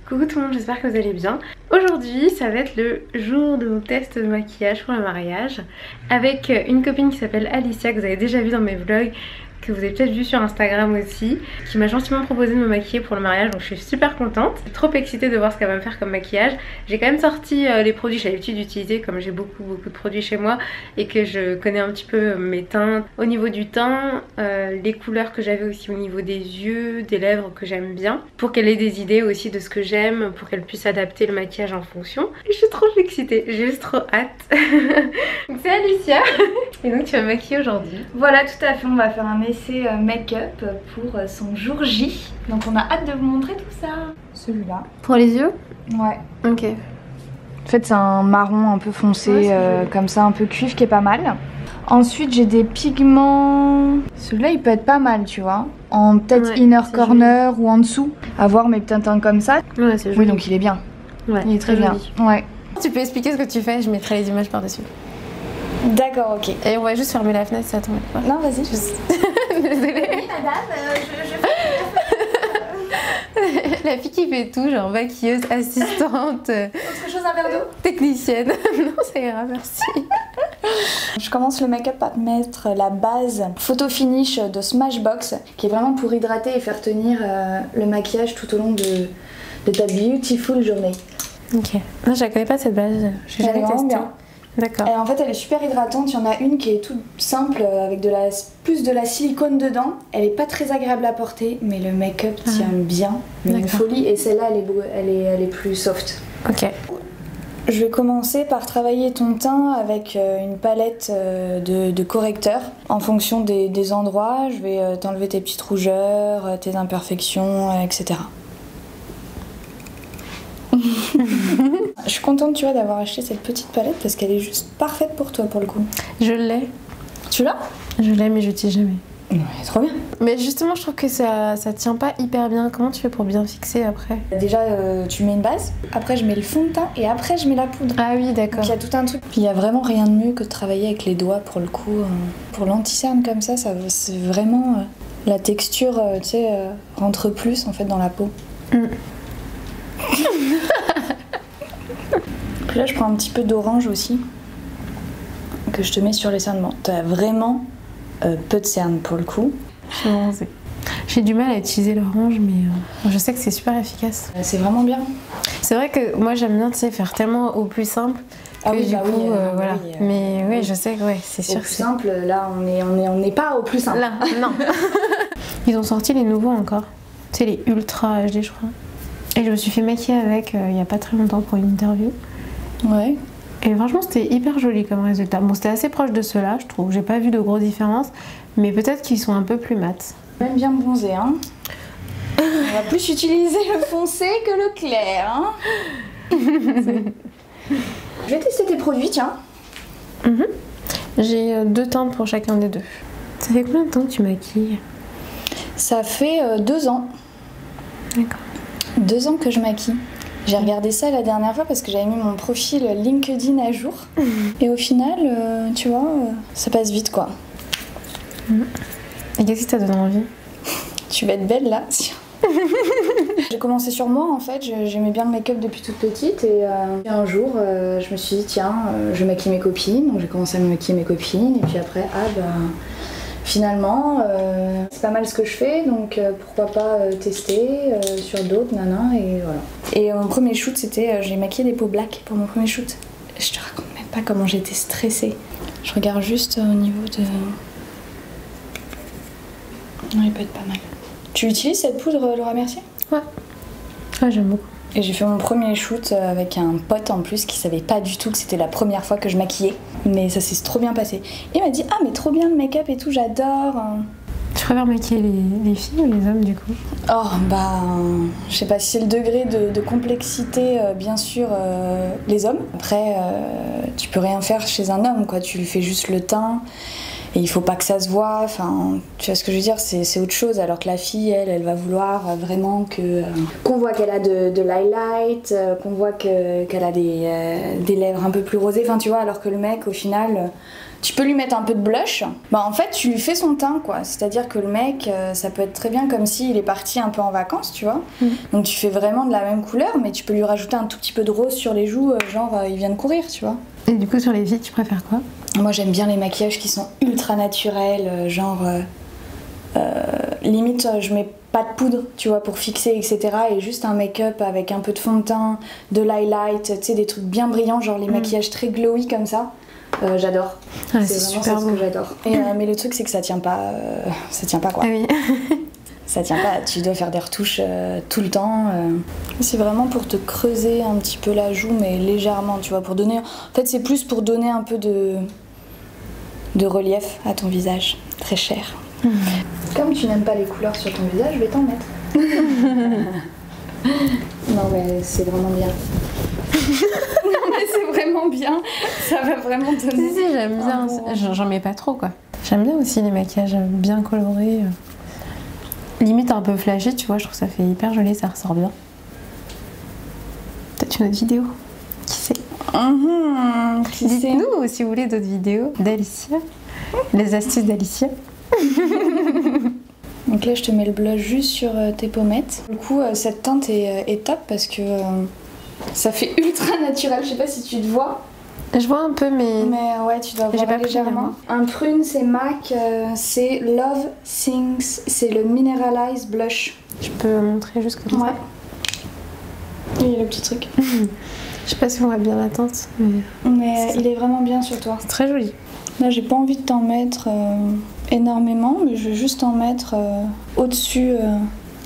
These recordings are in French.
Coucou tout le monde, j'espère que vous allez bien. Aujourd'hui, ça va être le jour de mon test de maquillage pour le mariage avec une copine qui s'appelle Alicia, que vous avez déjà vu dans mes vlogs, que vous avez peut-être vu sur Instagram aussi, qui m'a gentiment proposé de me maquiller pour le mariage, donc je suis super contente. Je suis trop excitée de voir ce qu'elle va me faire comme maquillage. J'ai quand même sorti les produits que j'ai l'habitude d'utiliser, comme j'ai beaucoup de produits chez moi et que je connais un petit peu mes teintes. Au niveau du teint, les couleurs que j'avais aussi au niveau des yeux, des lèvres que j'aime bien, pour qu'elle ait des idées aussi de ce que j'aime, pour qu'elle puisse adapter le maquillage en fonction. Et je suis trop excitée, j'ai juste trop hâte. Donc c'est Alicia et donc tu vas me maquiller aujourd'hui. Voilà, tout à fait, on va faire un essai make-up pour son jour J. Donc on a hâte de vous montrer tout ça. Celui-là. Pour les yeux? Ouais. Ok. En fait c'est un marron un peu foncé, Ouais, comme ça, un peu cuivre, qui est pas mal. Ensuite j'ai des pigments. Celui-là il peut être pas mal, tu vois. En peut-être inner corner joli. Ou en dessous. À voir mes petits teintes comme ça. Ouais, c'est joli. Oui, donc il est bien. Ouais, il est très bien. Joli. Ouais. Tu peux expliquer ce que tu fais, je mettrai les images par-dessus. D'accord, ok. Et on va juste fermer la fenêtre, ça tombe pas. Non, vas-y. Juste... Désolée. Oui, madame, La fille qui fait tout, genre maquilleuse, assistante, Autre chose, un verre d'eau? technicienne. Non, ça ira, merci. Je commence le make-up par mettre la base Photo Finish de Smashbox, qui est vraiment pour hydrater et faire tenir le maquillage tout au long de ta beautiful journée. Ok. Non, je la connais pas cette base, j'ai jamais testé. Bien. D'accord. En fait, elle est super hydratante. Il y en a une qui est toute simple avec plus de la silicone dedans. Elle est pas très agréable à porter, mais le make-up tient bien, mais une folie. Et celle-là, elle est plus soft. Ok. Je vais commencer par travailler ton teint avec une palette de correcteurs. En fonction des endroits, je vais t'enlever tes petites rougeurs, tes imperfections, etc. Je suis contente, tu vois, d'avoir acheté cette petite palette parce qu'elle est juste parfaite pour toi, pour le coup. Je l'ai. Tu l'as? Je l'ai, mais je l'utilise jamais. Ouais, trop bien. Mais justement, je trouve que ça tient pas hyper bien. Comment tu fais pour bien fixer après? Déjà, tu mets une base, après je mets le fond de teint et après je mets la poudre. Ah oui, d'accord. Donc il y a tout un truc. Puis il y a vraiment rien de mieux que de travailler avec les doigts pour le coup. Pour l'anti-cerne comme ça c'est vraiment... la texture, tu sais, rentre plus en fait dans la peau. Puis là, je prends un petit peu d'orange aussi, que je te mets sur les cernes. Bon, t'as vraiment peu de cernes pour le coup. J'ai du mal à utiliser l'orange, mais je sais que c'est super efficace. C'est vraiment bien. C'est vrai que moi j'aime bien, tu sais, faire tellement au plus simple que voilà. Oui, mais oui, je sais que ouais, c'est sûr. Au plus simple, là, on n'est pas au plus simple. Là, non. Ils ont sorti les nouveaux encore. Tu sais, les Ultra HD, je crois. Et je me suis fait maquiller avec il y a pas très longtemps pour une interview. Ouais. Et franchement, c'était hyper joli comme résultat. Bon, c'était assez proche de ceux-là, je trouve. J'ai pas vu de grosses différences, mais peut-être qu'ils sont un peu plus mat. Même bien bronzé, hein. On va plus utiliser le foncé que le clair, hein. Je vais tester tes produits, tiens. J'ai 2 teintes pour chacun des deux. Ça fait combien de temps que tu maquilles? Ça fait 2 ans. D'accord. 2 ans que je maquille. J'ai regardé ça la dernière fois parce que j'avais mis mon profil LinkedIn à jour. Et au final, tu vois, ça passe vite quoi. Et qu'est-ce qui t'a donné envie? Tu vas être belle là. J'ai commencé sur moi en fait, j'aimais bien le make-up depuis toute petite et un jour je me suis dit tiens, je vais maquiller mes copines. Donc j'ai commencé à me maquiller mes copines et puis après finalement, c'est pas mal ce que je fais, donc pourquoi pas tester sur d'autres, nana, et voilà. Et mon premier shoot, c'était, j'ai maquillé des peaux black pour mon premier shoot. Je te raconte même pas comment j'étais stressée. Je regarde juste au niveau de... Non, il peut être pas mal. Tu utilises cette poudre Laura Mercier? Ouais. Ouais, j'aime beaucoup. Et j'ai fait mon premier shoot avec un pote en plus qui savait pas du tout que c'était la première fois que je maquillais. Mais ça s'est trop bien passé. Il m'a dit ah mais trop bien le make-up et tout, j'adore. Tu préfères maquiller les filles ou les hommes du coup? Oh bah je sais pas si c'est le degré de complexité, bien sûr les hommes. Après tu peux rien faire chez un homme quoi, tu lui fais juste le teint et il faut pas que ça se voit, enfin tu vois ce que je veux dire, c'est autre chose, alors que la fille elle va vouloir vraiment qu'on voit qu'elle a de l'highlight, qu'on voit qu'elle a des lèvres un peu plus rosées, enfin tu vois, alors que le mec au final tu peux lui mettre un peu de blush, bah en fait tu lui fais son teint quoi, c'est-à-dire que le mec ça peut être très bien comme s'il est parti un peu en vacances, tu vois, donc tu fais vraiment de la même couleur mais tu peux lui rajouter un tout petit peu de rose sur les joues, genre il vient de courir, tu vois. Et du coup sur les filles tu préfères quoi? Moi j'aime bien les maquillages qui sont ultra naturels, genre limite je mets pas de poudre, tu vois, pour fixer etc, et juste un make-up avec un peu de fond de teint, de l'highlight, tu sais, des trucs bien brillants, genre les maquillages très glowy comme ça. J'adore. Ouais, c'est super ce beau. que j'adore. Mais le truc c'est que ça tient pas quoi. Ah oui. Ça tient pas, tu dois faire des retouches tout le temps. C'est vraiment pour te creuser un petit peu la joue, mais légèrement, tu vois, pour donner. En fait, c'est plus pour donner un peu de relief à ton visage, très cher. Comme tu n'aimes pas les couleurs sur ton visage, je vais t'en mettre. Non mais c'est vraiment bien. Non mais c'est vraiment bien. Ça va vraiment donner. Si, j'aime bien. J'en mets pas trop quoi. J'aime bien aussi les maquillages bien colorés. Limite un peu flashy, tu vois, je trouve ça fait hyper joli, ça ressort bien. Peut-être une autre vidéo, qui sait. Dites-nous si vous voulez d'autres vidéos d'Alicia, les astuces d'Alicia. Donc là je te mets le blush juste sur tes pommettes. Du coup cette teinte est top parce que ça fait ultra naturel, je sais pas si tu te vois. Je vois un peu mais ouais tu dois voir légèrement. Un prune c'est MAC, c'est Love Things, c'est le Mineralize Blush. Je peux montrer juste comme ça. Oui le petit truc. Je sais pas si on voit bien la teinte mais il est vraiment bien sur toi. C'est très joli. Là j'ai pas envie de t'en mettre énormément, mais je vais juste en mettre au-dessus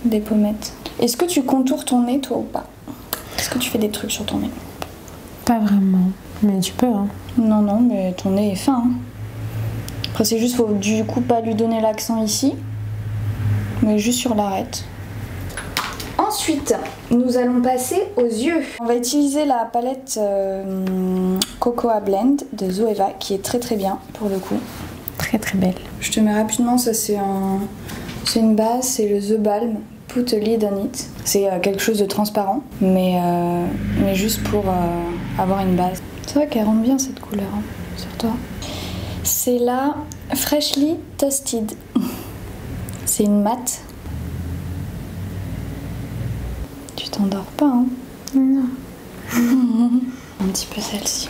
des pommettes. Est-ce que tu contours ton nez toi ou pas? Est-ce que tu fais des trucs sur ton nez? Pas vraiment, mais tu peux hein. Non mais ton nez est fin hein. Après c'est juste, faut du coup pas lui donner l'accent ici, mais juste sur l'arête. Ensuite, nous allons passer aux yeux. On va utiliser la palette Cocoa Blend de Zoeva qui est très très bien pour le coup. Très très belle. Je te mets rapidement, ça c'est une base, c'est le The Balm Put a Lid on It. C'est quelque chose de transparent, mais juste pour avoir une base. C'est vrai qu'elle rend bien cette couleur hein, sur toi. C'est la Freshly Toasted. C'est une matte. Tu t'endors pas hein? Non. Un petit peu celle-ci.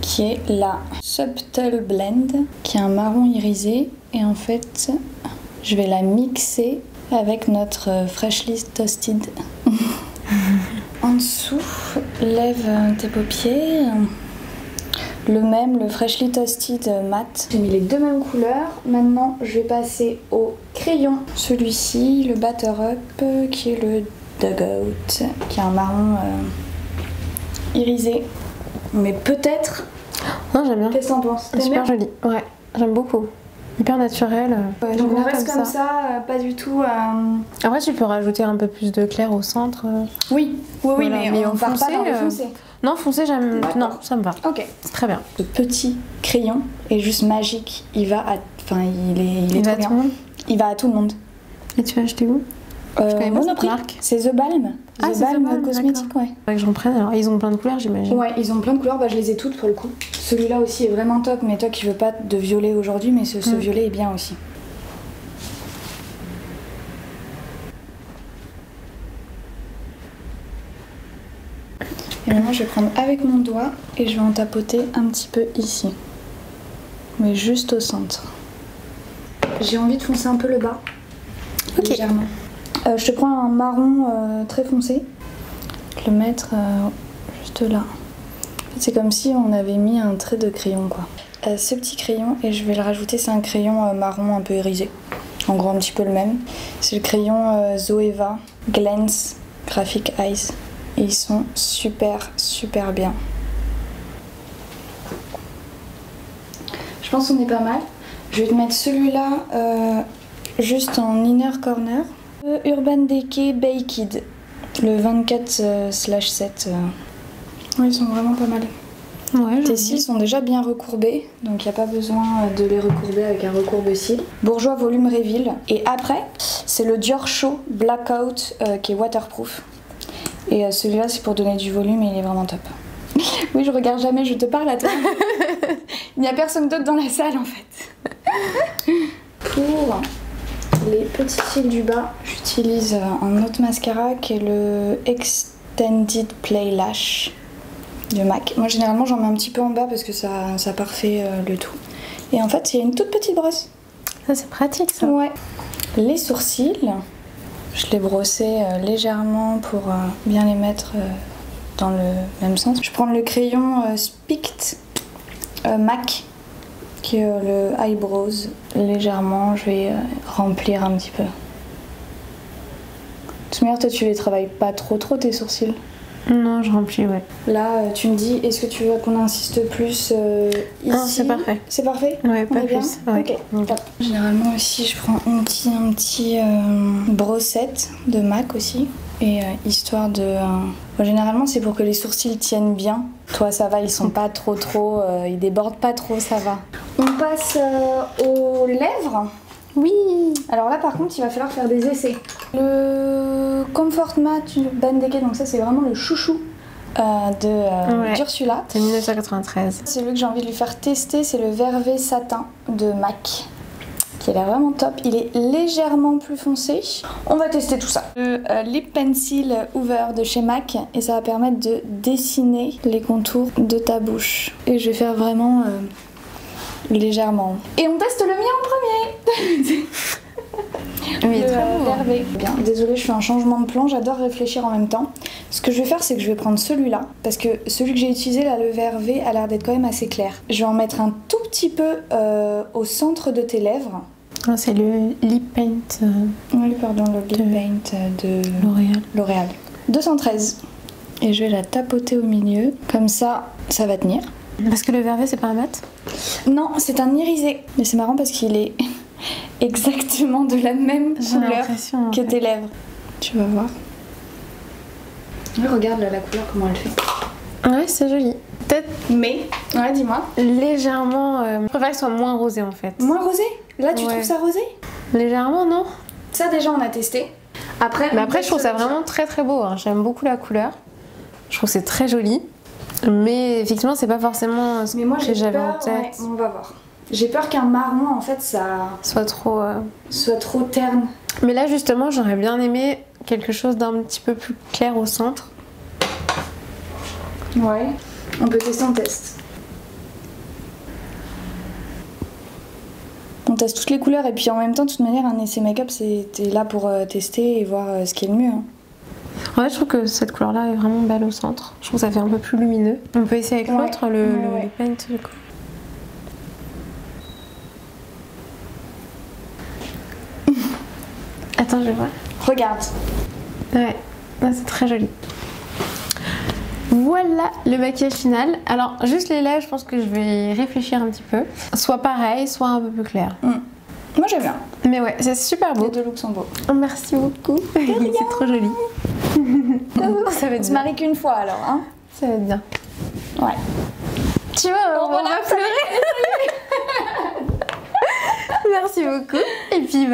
Qui est la Subtle Blend, qui est un marron irisé. Et en fait, je vais la mixer avec notre Freshly Toasted. En dessous, lève tes paupières. Le Freshly Toasted matte. J'ai mis les deux mêmes couleurs. Maintenant, je vais passer au crayon. Celui-ci, le Butter Up, qui est le Dugout, qui est un marron irisé. Mais peut-être... Non, j'aime bien. Qu'est-ce que t'en penses? C'est super joli. Ouais, j'aime beaucoup. Hyper naturel. Ouais, donc on reste comme ça, pas du tout... Après, tu peux rajouter un peu plus de clair au centre. Oui, voilà, mais on part foncé, pas dans le foncé. Non, foncé, j'aime. Non, ça me va. Ok. C'est très bien. Ce petit crayon est juste magique. Il va à... Enfin, il est va trop à tout bien. le monde. Il va à tout le monde. Et tu l'as acheté où? Monoprix. C'est The Balm. Ah, The Balm cosmétique, ouais. Faudrait que j'en prenne. Alors, ils ont plein de couleurs, j'imagine. Ouais, ils ont plein de couleurs. Bah, je les ai toutes pour le coup. Celui-là aussi est vraiment top. Mais toi qui veux pas de violet aujourd'hui, mais ce violet est bien aussi. Et maintenant, je vais prendre avec mon doigt et je vais en tapoter un petit peu ici. Mais juste au centre. J'ai envie de foncer un peu le bas. Ok. Légèrement. Je te prends un marron très foncé. Je vais le mettre juste là. En fait, c'est comme si on avait mis un trait de crayon quoi. Ce petit crayon, et je vais le rajouter, c'est un crayon marron un peu irisé. En gros un petit peu le même. C'est le crayon Zoeva Glance Graphic Eyes. Et ils sont super super bien. Je pense qu'on est pas mal. Je vais te mettre celui-là juste en inner corner. Urban Decay Baked, le 24/7. Ouais, ils sont vraiment pas mal. Ouais, tes cils sont déjà bien recourbés, donc il n'y a pas besoin de les recourber avec un recourbe-cils. Bourgeois Volume Reveal. Et après, c'est le Dior Show Blackout qui est waterproof. Et celui-là, c'est pour donner du volume et il est vraiment top. Oui, je regarde jamais, je te parle à toi. Il n'y a personne d'autre dans la salle en fait. Pour les petits cils du bas, j'utilise un autre mascara qui est le Extended Play Lash de MAC. Moi généralement j'en mets un petit peu en bas parce que ça parfait le tout. Et en fait il y a une toute petite brosse. Ça c'est pratique ça. Ouais. Les sourcils, je les brossais légèrement pour bien les mettre dans le même sens. Je prends le crayon Spict MAC qui est le Eyebrows. Légèrement je vais remplir un petit peu. De toute manière toi tu les travailles pas trop tes sourcils. Non, je remplis, ouais. Là, tu me dis, est-ce que tu veux qu'on insiste plus ici? Non, c'est parfait. C'est parfait? Ouais, pas plus. Ouais. Ok. Généralement aussi, je prends un petit brossette de MAC aussi. Et histoire de... généralement, c'est pour que les sourcils tiennent bien. Toi, ça va, ils sont pas trop... ils débordent pas trop, ça va. On passe aux lèvres. Oui. Alors là par contre il va falloir faire des essais. Le Comfort Matte Bandeke, donc ça c'est vraiment le chouchou d'Ursula. C'est 1993. Celui que j'ai envie de lui faire tester c'est le Vervé Satin de MAC. Qui a l'air vraiment top. Il est légèrement plus foncé. On va tester tout ça. Le Lip Pencil Hoover de chez MAC et ça va permettre de dessiner les contours de ta bouche. Et je vais faire vraiment... légèrement. Et on teste le mien en premier. Oui, très beau. Vervé. Bien, désolée, je fais un changement de plan, j'adore réfléchir en même temps. Ce que je vais faire, c'est que je vais prendre celui-là, parce que celui que j'ai utilisé, là, le Vervé, a l'air d'être quand même assez clair. Je vais en mettre un tout petit peu au centre de tes lèvres. Ah, c'est le Lip Paint. Oui, pardon, le Lip Paint de L'Oréal. 213. Et je vais la tapoter au milieu, comme ça, ça va tenir. Parce que le Vervé, c'est pas un mat? Non, c'est un irisé. Mais c'est marrant parce qu'il est exactement de la même couleur que tes lèvres. Tu vas voir. Regarde là, la couleur, comment elle fait. Ouais, c'est joli. Peut-être, mais... Ouais, dis-moi. Légèrement... je préfère que ce soit moins rosé en fait. Moins rosé? Là, tu trouves ça rosé? Légèrement, non? Ça, déjà, on a testé. Après, mais après je trouve ça vraiment très beau. Hein. J'aime beaucoup la couleur. Je trouve que c'est très joli. Mais effectivement, c'est pas forcément ce que j'avais en tête. Ouais, on va voir. J'ai peur qu'un marron, en fait, ça... soit trop terne. Mais là, justement, j'aurais bien aimé quelque chose d'un petit peu plus clair au centre. Ouais. On peut tester, on teste. On teste toutes les couleurs et puis en même temps, de toute manière, un essai make-up, t'es là pour tester et voir ce qui est le mieux. Hein. Ouais, je trouve que cette couleur-là est vraiment belle au centre. Je trouve que ça fait un peu plus lumineux. On peut essayer avec l'autre, le paint. Du coup. Attends, je vais voir. Regarde. Ouais, c'est très joli. Voilà le maquillage final. Alors, juste les lèvres, je pense que je vais réfléchir un petit peu. Soit pareil, soit un peu plus clair. Moi, j'aime bien. Mais ouais, c'est super beau. Les deux looks sont beaux. Merci beaucoup. C'est trop joli. Ça va être on se marie qu'une fois alors, hein? Ça va être bien. Ouais. Tu vois, on va pleurer. Merci beaucoup. Et puis,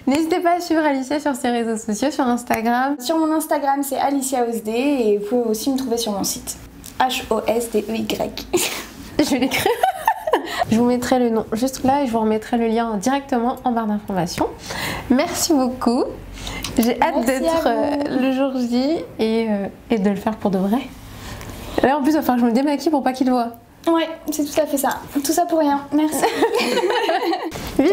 n'hésitez pas à suivre Alicia sur ses réseaux sociaux, sur Instagram. Sur mon Instagram, c'est AliciaOsD et vous pouvez aussi me trouver sur mon site. HOSDEY. Je vais l'écrire. Je vous mettrai le nom juste là et je vous remettrai le lien directement en barre d'informations. Merci beaucoup. J'ai hâte d'être le jour J et de le faire pour de vrai. Là en plus il va falloir que je me démaquille pour pas qu'il le voie. Ouais, c'est tout à fait ça. Tout ça pour rien. Merci. Bisous.